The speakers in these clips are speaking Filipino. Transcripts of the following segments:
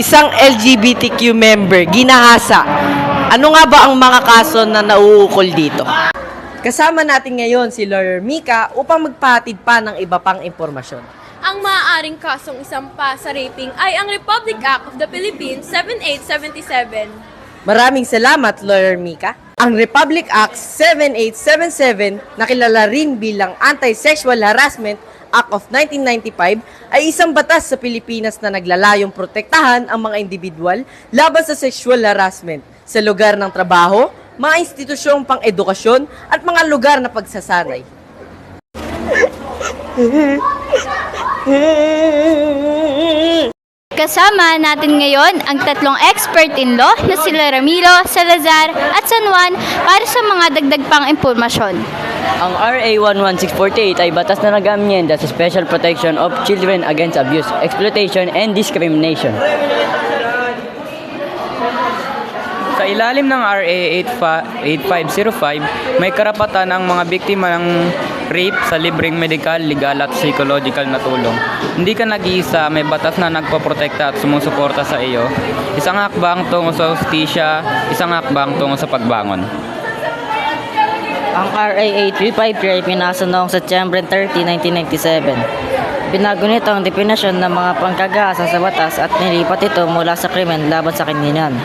isang LGBTQ member ginahasa. Ano nga ba ang mga kaso na nauukol dito? Kasama natin ngayon si Lawyer Mika upang magpahatid pa ng iba pang impormasyon. Ang maaaring kasong isampa sa raping ay ang Republic Act of the Philippines 7877. Maraming salamat, Lawyer Mika. Ang Republic Act 7877, na kilala rin bilang Anti-Sexual Harassment Act of 1995, ay isang batas sa Pilipinas na naglalayong protektahan ang mga individual laban sa sexual harassment sa lugar ng trabaho, mga institusyong pang-edukasyon at mga lugar na pagsasanay. Kasama natin ngayon ang tatlong expert in law na sila Ramiro, Salazar at San Juan para sa mga dagdag pang impormasyon. Ang RA 11648 ay batas na nag-aamyenda sa Special Protection of Children Against Abuse, Exploitation, and Discrimination. Sa ilalim ng RA 8505, may karapatan ang mga biktima ng rape sa libreng medical, legal at psychological na tulong. Hindi ka nag-iisa, may batas na nagpoprotekta at sumusuporta sa iyo. Isang hakbang tungo sa hustisya, isang hakbang tungo sa pagbangon. Ang RA 8353 ay pinasa noong September 30, 1997. Binago nito ang definasyon ng mga pangkagahasa sa batas at nilipat ito mula sa krimen laban sa kanlinan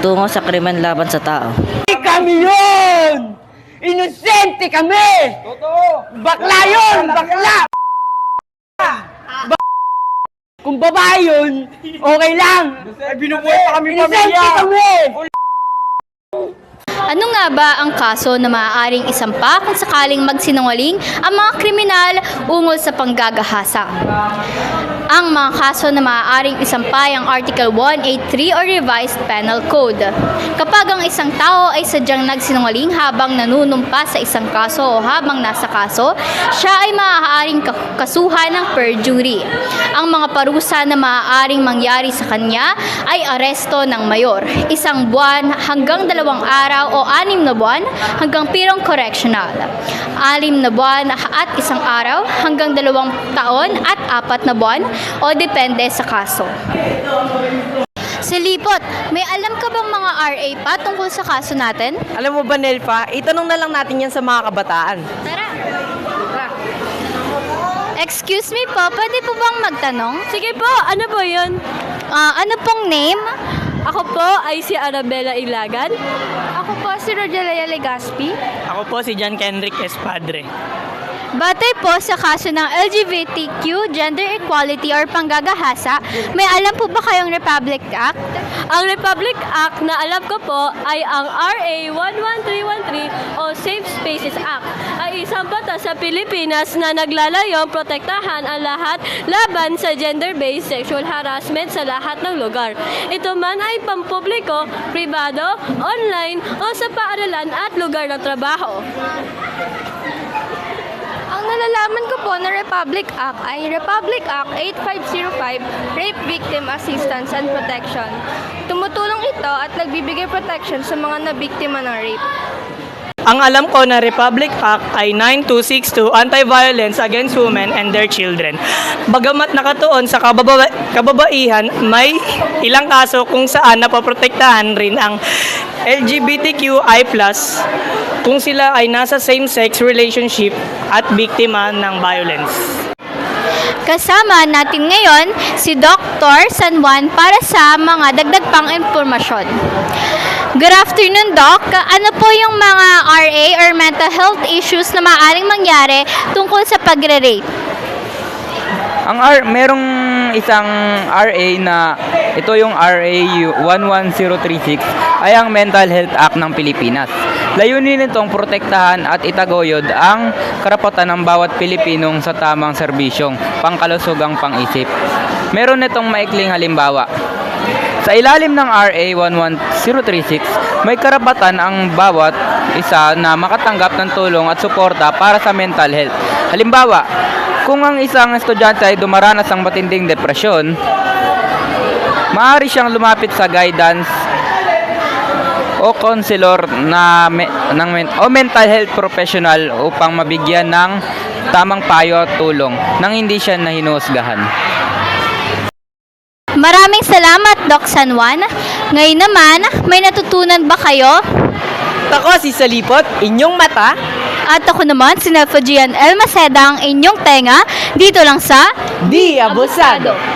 tungo sa krimen laban sa tao. Kami yun! Inosente kami! Totoo! Bakla yun! Bakla! Kung babae yun, okay lang! Binubuhay pa kami pamilya! Inosente kami! Ano nga ba ang kaso na maaaring isampa kung sakaling magsinungaling ang mga kriminal ungol sa panggagahasa? Ang mga kaso na maaaring isampa ay ang Article 183 o Revised Penal Code. Kapag ang isang tao ay sadyang nagsinungaling habang nanunumpa sa isang kaso o habang nasa kaso, siya ay maaaring kasuhan ng perjury. Ang mga parusa na maaaring mangyari sa kanya ay aresto ng mayor, 1 buwan hanggang 2 araw o 6 na buwan hanggang pirong correctional, 6 na buwan at 1 araw hanggang 2 taon at 4 na buwan o depende sa kaso. Silipot, may alam ka bang mga RA pa tungkol sa kaso natin? Alam mo ba, Nelfa, itanong na lang natin yan sa mga kabataan. Tara! Excuse me po, pwede po bang magtanong? Sige po, ano po yun? Ano pong name? Ako po ay si Arabella Ilagan. Ako po si Rogelia Legaspi. Ako po si John Kendrick Espadre. Batay po sa kaso ng LGBTQ, gender equality or panggagahasa, may alam po ba kayong Republic Act? Ang Republic Act na alam ko po ay ang RA 11313 o Safe Spaces Act, ay isang batas sa Pilipinas na naglalayong protektahan ang lahat laban sa gender-based sexual harassment sa lahat ng lugar. Ito man ay pampubliko, pribado, online o sa paaralan at lugar ng trabaho. Ang nalalaman ko po na Republic Act ay Republic Act 8505, Rape Victim Assistance and Protection. Tumutulong ito at nagbibigay protection sa mga nabiktima ng rape. Ang alam ko na Republic Act ay 9262, Anti-Violence Against Women and Their Children. Bagamat nakatuon sa kababaihan, may ilang kaso kung saan napoprotektahan rin ang LGBTQI+, kung sila ay nasa same-sex relationship at biktima ng violence. Kasama natin ngayon si Dr. San Juan para sa mga dagdag pang impormasyon. Good afternoon, Doc. Ano po yung mga RA or mental health issues na maaaring mangyari tungkol sa pagre-rape? Merong isang RA na ito yung RA 11036 ay ang Mental Health Act ng Pilipinas. Layunin nitong protektahan at itaguyod ang karapatan ng bawat Pilipinong sa tamang serbisyong pangkalusugang pang-isip. Meron nitong maikling halimbawa. Sa ilalim ng RA 11036, may karapatan ang bawat isa na makatanggap ng tulong at suporta para sa mental health. Halimbawa, kung ang isang estudyante ay dumaranas ng matinding depresyon, maaari siyang lumapit sa guidance o counselor o mental health professional upang mabigyan ng tamang payo at tulong nang hindi siya nahinuhusgahan. Maraming salamat, Doc San Juan. Ngayon naman, may natutunan ba kayo? Ako si Salipot, inyong mata. At ako naman, si Nefogian El Maceda, ang inyong tenga, dito lang sa Di abusado.